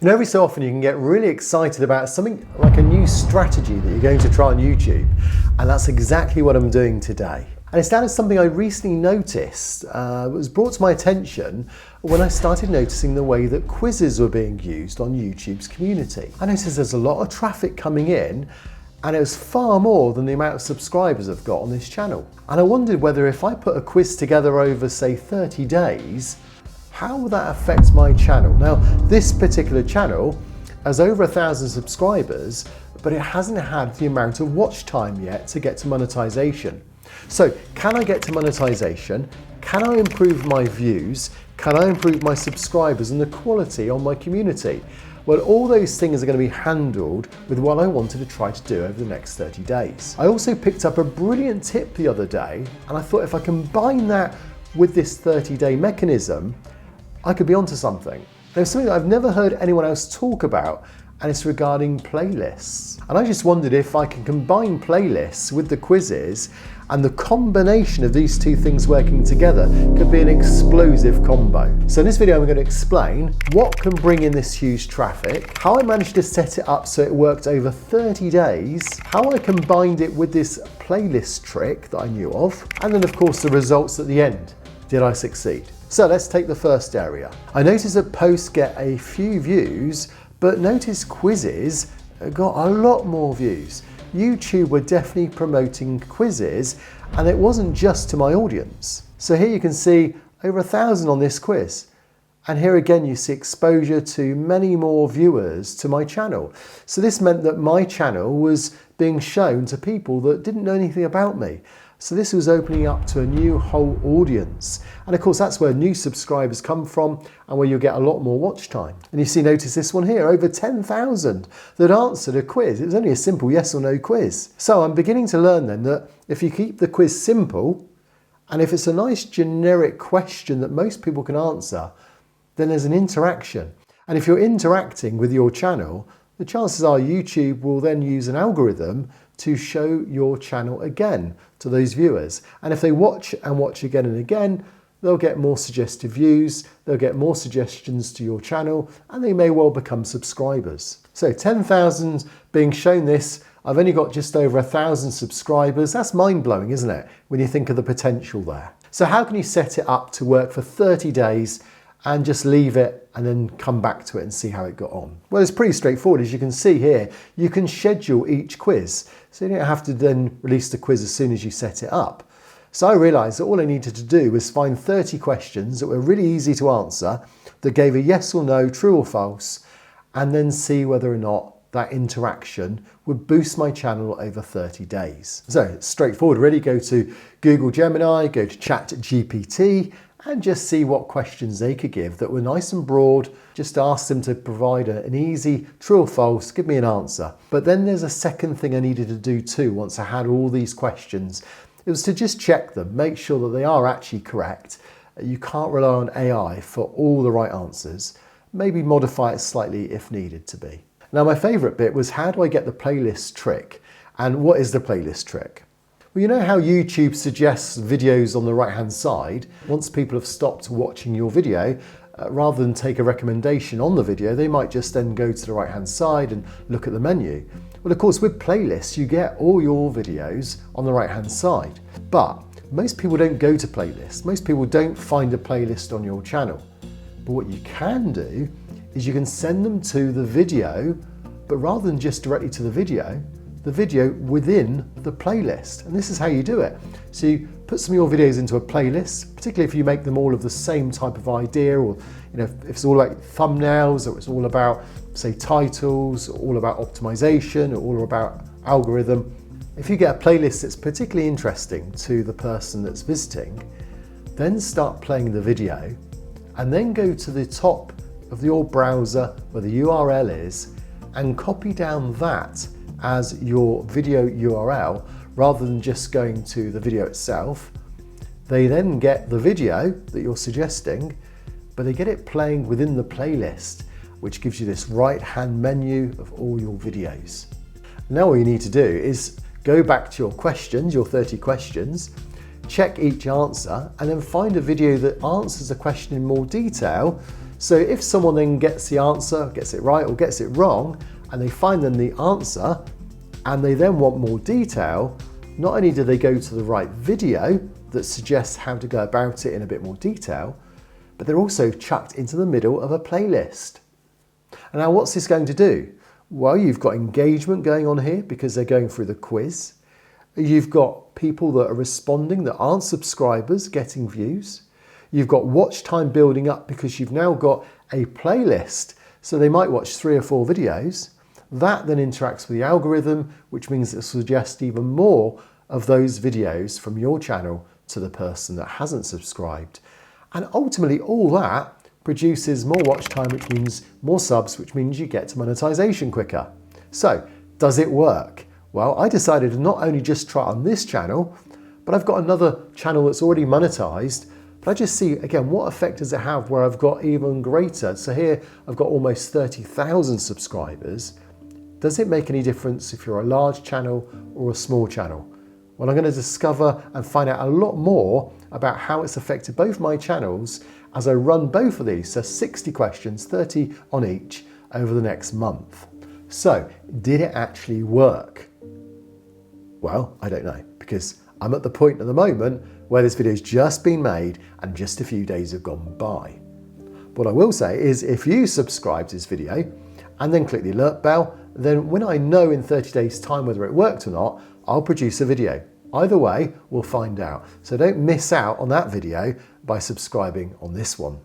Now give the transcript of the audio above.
You know, every so often you can get really excited about something like a new strategy that you're going to try on YouTube, and that's exactly what I'm doing today. And it's down to something I recently noticed. It was brought to my attention when I started noticing the way that quizzes were being used on YouTube's community. I noticed there's a lot of traffic coming in, and it was far more than the amount of subscribers I've got on this channel. And I wondered whether if I put a quiz together over, say, 30 days, how will that affect my channel? Now, this particular channel has over 1,000 subscribers, but it hasn't had the amount of watch time yet to get to monetization. So, can I get to monetization? Can I improve my views? Can I improve my subscribers and the quality on my community? Well, all those things are going to be handled with what I wanted to try to do over the next 30 days. I also picked up a brilliant tip the other day, and I thought if I combine that with this 30-day mechanism, I could be onto something. There's something that I've never heard anyone else talk about, and it's regarding playlists. And I just wondered if I can combine playlists with the quizzes, and the combination of these two things working together could be an explosive combo. So in this video, I'm going to explain what can bring in this huge traffic, how I managed to set it up so it worked over 30 days, how I combined it with this playlist trick that I knew of, and then of course the results at the end. Did I succeed? So let's take the first area. I noticed that posts get a few views, but notice quizzes got a lot more views. YouTube were definitely promoting quizzes, and it wasn't just to my audience. So here you can see over 1,000 on this quiz. And here again you see exposure to many more viewers to my channel. So this meant that my channel was being shown to people that didn't know anything about me. So this was opening up to a new whole audience. And of course that's where new subscribers come from and where you'll get a lot more watch time. And you see, notice this one here, over 10,000 that answered a quiz. It was only a simple yes or no quiz. So I'm beginning to learn then that if you keep the quiz simple, and if it's a nice generic question that most people can answer, then there's an interaction. And if you're interacting with your channel, the chances are YouTube will then use an algorithm to show your channel again to those viewers. And if they watch and watch again and again, they'll get more suggestive views, they'll get more suggestions to your channel, and they may well become subscribers. So 10,000 being shown this, I've only got just over 1,000 subscribers. That's mind-blowing, isn't it, when you think of the potential there? So how can you set it up to work for 30 days and just leave it and then come back to it and see how it got on? Well, it's pretty straightforward. As you can see here, you can schedule each quiz. So you don't have to then release the quiz as soon as you set it up. So I realized that all I needed to do was find 30 questions that were really easy to answer, that gave a yes or no, true or false, and then see whether or not that interaction would boost my channel over 30 days. So it's straightforward. Really go to Google Gemini, go to ChatGPT, and just see what questions they could give that were nice and broad. Just ask them to provide an easy true or false, give me an answer. But then there's a second thing I needed to do too once I had all these questions. It was to just check them, make sure that they are actually correct. You can't rely on AI for all the right answers. Maybe modify it slightly if needed to be. Now my favorite bit was, how do I get the playlist trick? And what is the playlist trick? Well, you know how YouTube suggests videos on the right-hand side? Once people have stopped watching your video, rather than take a recommendation on the video, they might just then go to the right-hand side and look at the menu. Well, of course, with playlists, you get all your videos on the right-hand side. But most people don't go to playlists. Most people don't find a playlist on your channel. But what you can do is you can send them to the video, but rather than just directly to the video within the playlist. And this is how you do it. So you put some of your videos into a playlist, particularly if you make them all of the same type of idea, or if it's all about thumbnails, or it's all about, say, titles, or all about optimization, or all about algorithm. If you get a playlist that's particularly interesting to the person that's visiting, then start playing the video, and then go to the top of your browser where the URL is, and copy down that as your video URL rather than just going to the video itself. They then get the video that you're suggesting, but they get it playing within the playlist, which gives you this right-hand menu of all your videos. Now all you need to do is go back to your questions, your 30 questions, check each answer, and then find a video that answers the question in more detail So if someone then gets the answer, gets it right or gets it wrong, and they find then the answer, and they then want more detail, not only do they go to the right video that suggests how to go about it in a bit more detail, but they're also chucked into the middle of a playlist. And now what's this going to do? Well, you've got engagement going on here because they're going through the quiz. You've got people that are responding that aren't subscribers getting views. You've got watch time building up because you've now got a playlist. So they might watch 3 or 4 videos. That then interacts with the algorithm, which means it suggests even more of those videos from your channel to the person that hasn't subscribed. And ultimately all that produces more watch time, which means more subs, which means you get to monetization quicker. So does it work? Well, I decided to not only just try on this channel, but I've got another channel that's already monetized, but I just see, again, what effect does it have where I've got even greater? So here I've got almost 30,000 subscribers. Does it make any difference if you're a large channel or a small channel? Well, I'm going to discover and find out a lot more about how it's affected both my channels as I run both of these, so 60 questions, 30 on each, over the next month. So, did it actually work? Well, I don't know, because I'm at the point at the moment where this video's just been made and just a few days have gone by. What I will say is if you subscribe to this video and then click the alert bell, then when I know in 30 days time whether it worked or not, I'll produce a video. Either way, we'll find out. So don't miss out on that video by subscribing on this one.